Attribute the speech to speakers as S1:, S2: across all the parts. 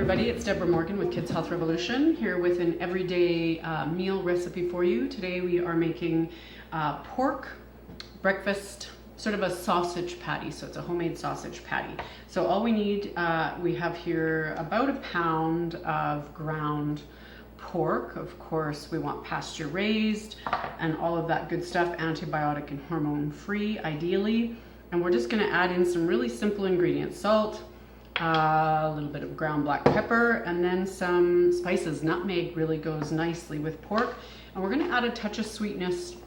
S1: everybody, it's Deborah Morgan with Kids Health Revolution, here with an everyday meal recipe for you. Today we are making pork breakfast, sort of a sausage patty, so it's a homemade sausage patty. So all we need, we have here about a pound of ground pork. Of course, we want pasture raised and all of that good stuff, antibiotic and hormone free ideally. And we're just gonna add in some really simple ingredients: salt, a little bit of ground black pepper, and then some spices. Nutmeg really goes nicely with pork. And we're gonna add a touch of sweetness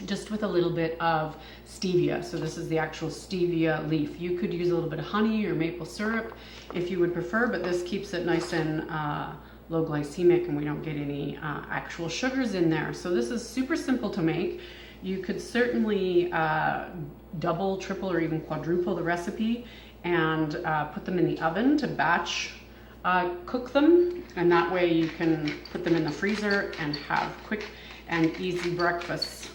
S1: just with a little bit of stevia. So this is the actual stevia leaf. You could use a little bit of honey or maple syrup if you would prefer, but this keeps it nice and low glycemic, and we don't get any actual sugars in there. So this is super simple to make. You could certainly double, triple, or even quadruple the recipe and put them in the oven to batch cook them, and that way you can put them in the freezer and have quick and easy breakfasts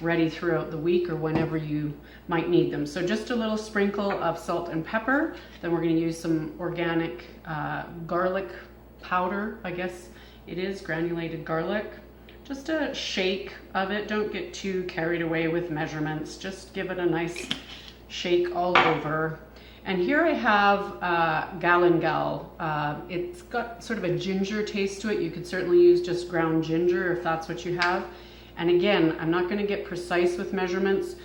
S1: ready throughout the week or whenever you might need them. So just a little sprinkle of salt and pepper. Then we're going to use some organic garlic powder, I guess it is, granulated garlic. Just a shake of it. Don't get too carried away with measurements. Just give it a nice shake all over. And here I have galangal. It's got sort of a ginger taste to it. You could certainly use just ground ginger if that's what you have. And again, I'm not going to get precise with measurements.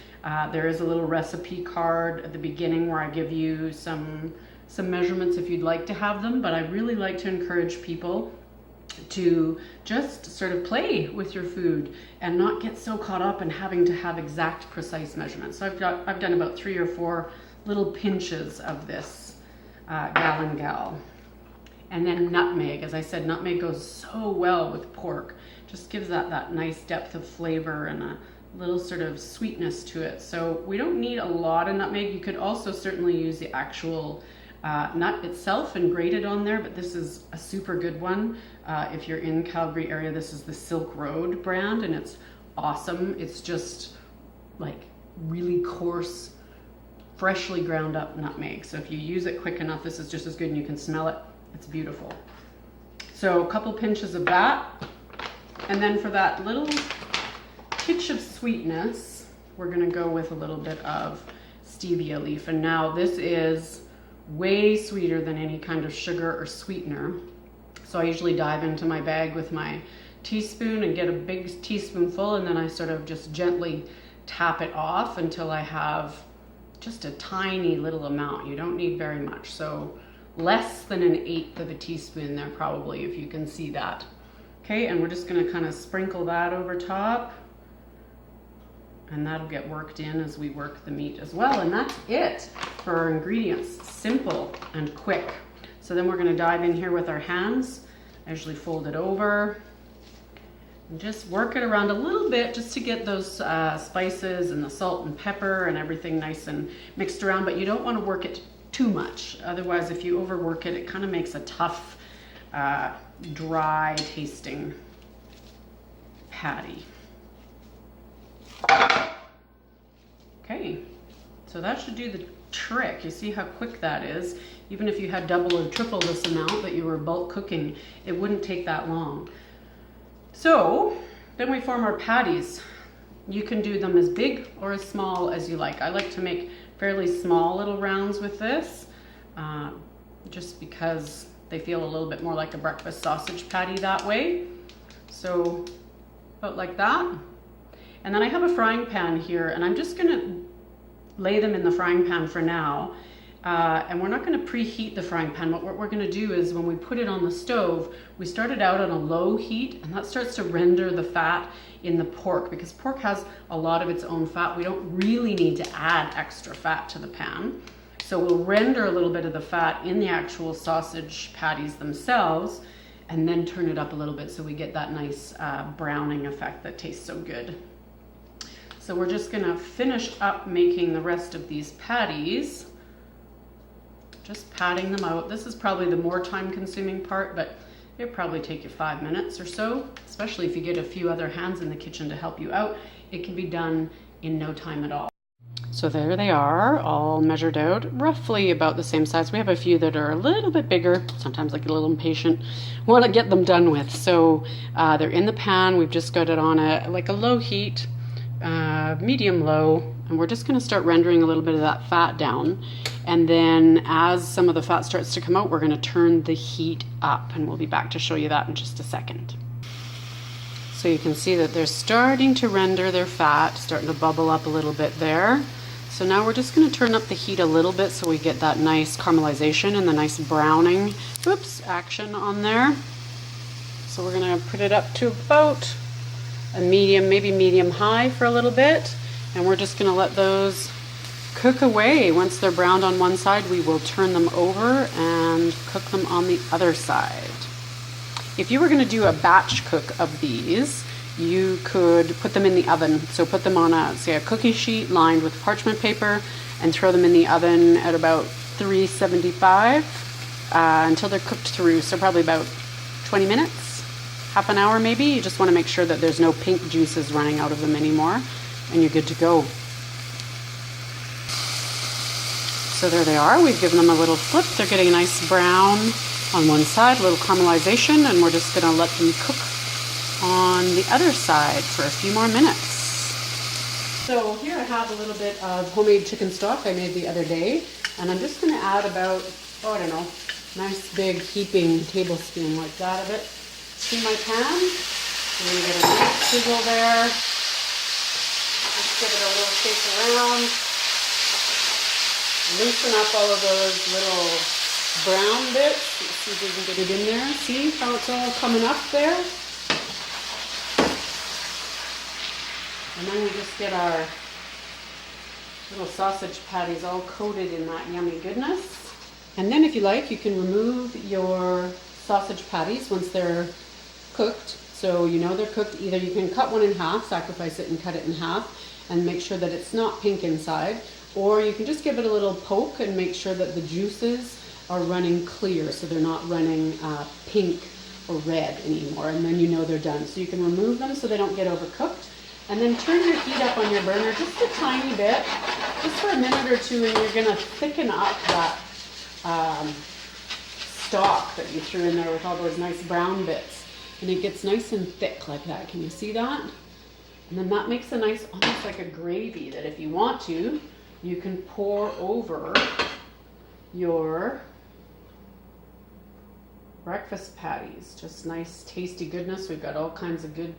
S1: There is a little recipe card at the beginning where I give you some measurements if you'd like to have them, but I really like to encourage people to just sort of play with your food and not get so caught up in having to have exact precise measurements. So I've done about 3 or 4 little pinches of this galangal. And then nutmeg. As I said, nutmeg goes so well with pork. Just gives that nice depth of flavor and a little sort of sweetness to it. So we don't need a lot of nutmeg. You could also certainly use the actual nut itself and grate it on there, but this is a super good one. If you're in Calgary area, this is the Silk Road brand, and it's awesome. It's just like really coarse, freshly ground up nutmeg. So if you use it quick enough, this is just as good, and you can smell it. It's beautiful. So a couple pinches of that. And then for that little pitch of sweetness, we're gonna go with a little bit of stevia leaf. And now this is way sweeter than any kind of sugar or sweetener. So I usually dive into my bag with my teaspoon and get a big teaspoonful, and then I sort of just gently tap it off until I have just a tiny little amount. You don't need very much. So less than 1/8 of a teaspoon there probably, if you can see that. Okay, and we're just gonna kind of sprinkle that over top, and that'll get worked in as we work the meat as well. And that's it for our ingredients. Simple and quick. So then we're gonna dive in here with our hands. I usually fold it over and just work it around a little bit just to get those spices and the salt and pepper and everything nice and mixed around, but you don't wanna work it too much. Otherwise, if you overwork it, it kind of makes a tough, dry tasting patty. Okay, so that should do the trick. You see how quick that is? Even if you had double or triple this amount that you were bulk cooking, it wouldn't take that long. So then we form our patties. You can do them as big or as small as you like. I like to make fairly small little rounds with this, just because they feel a little bit more like a breakfast sausage patty that way. So about like that. And then I have a frying pan here, and I'm just gonna lay them in the frying pan for now. And we're not gonna preheat the frying pan. What we're gonna do is when we put it on the stove, we start it out on a low heat, and that starts to render the fat in the pork, because pork has a lot of its own fat. We don't really need to add extra fat to the pan. So we'll render a little bit of the fat in the actual sausage patties themselves, and then turn it up a little bit so we get that nice browning effect that tastes so good. So we're just gonna finish up making the rest of these patties. Just patting them out. This is probably the more time consuming part, but it'll probably take you 5 minutes or so, especially if you get a few other hands in the kitchen to help you out. It can be done in no time at all. So there they are, all measured out, roughly about the same size. We have a few that are a little bit bigger. Sometimes I get a little impatient, want to get them done with. So they're in the pan. We've just got it on a low heat, medium low, and we're just going to start rendering a little bit of that fat down. And then as some of the fat starts to come out, we're going to turn the heat up, and we'll be back to show you that in just a second. So you can see that they're starting to render their fat, starting to bubble up a little bit there. So now we're just going to turn up the heat a little bit so we get that nice caramelization and the nice browning, action on there. So we're going to put it up to about a medium, maybe medium high for a little bit. And we're just going to let those cook away. Once they're browned on one side, we will turn them over and cook them on the other side. If you were going to do a batch cook of these, you could put them in the oven. So put them on a cookie sheet lined with parchment paper and throw them in the oven at about 375 until they're cooked through. So probably about 20 minutes, half an hour maybe. You just want to make sure that there's no pink juices running out of them anymore, and you're good to go. So there they are. We've given them a little flip. They're getting a nice brown on one side, a little caramelization, and we're just going to let them cook on the other side for a few more minutes. So here I have a little bit of homemade chicken stock I made the other day, and I'm just going to add about, nice big heaping tablespoon like that of it to my pan. I'm going to get a nice sizzle there. Just give it a little shake around. Loosen up all of those little brown bits. Let's see if we can get it in there. See how it's all coming up there? And then we just get our little sausage patties all coated in that yummy goodness. And then if you like, you can remove your sausage patties once they're cooked. So you know they're cooked. Either you can cut one in half, sacrifice it and cut it in half, and make sure that it's not pink inside. Or you can just give it a little poke and make sure that the juices are running clear, so they're not running pink or red anymore, and then you know they're done. So you can remove them so they don't get overcooked, and then turn your heat up on your burner just a tiny bit, just for a minute or two, and you're going to thicken up that stock that you threw in there with all those nice brown bits, and it gets nice and thick like that. Can you see that? And then that makes a nice, almost like a gravy that if you want to, you can pour over your breakfast patties. Just nice tasty goodness. We've got all kinds of good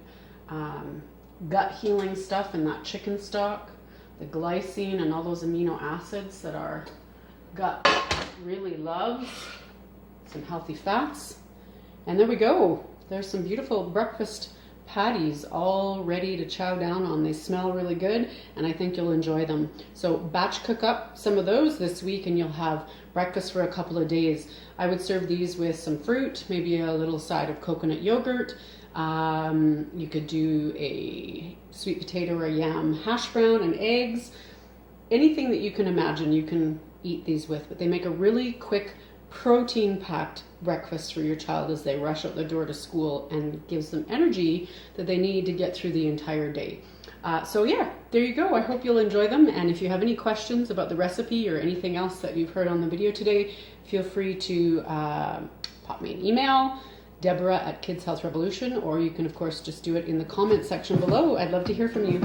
S1: gut healing stuff in that chicken stock, the glycine and all those amino acids that our gut really loves, some healthy fats. And there we go. There's some beautiful breakfast patties all ready to chow down on. They smell really good, and I think you'll enjoy them. So batch cook up some of those this week and you'll have breakfast for a couple of days. I would serve these with some fruit, maybe a little side of coconut yogurt. You could do a sweet potato or yam hash brown and eggs. Anything that you can imagine you can eat these with, but they make a really quick protein-packed breakfast for your child as they rush out the door to school, and gives them energy that they need to get through the entire day. So yeah, there you go. I hope you'll enjoy them, and if you have any questions about the recipe or anything else that you've heard on the video today, feel free to pop me an email, Deborah@KidsHealthRevolution, or you can of course just do it in the comment section below. I'd love to hear from you.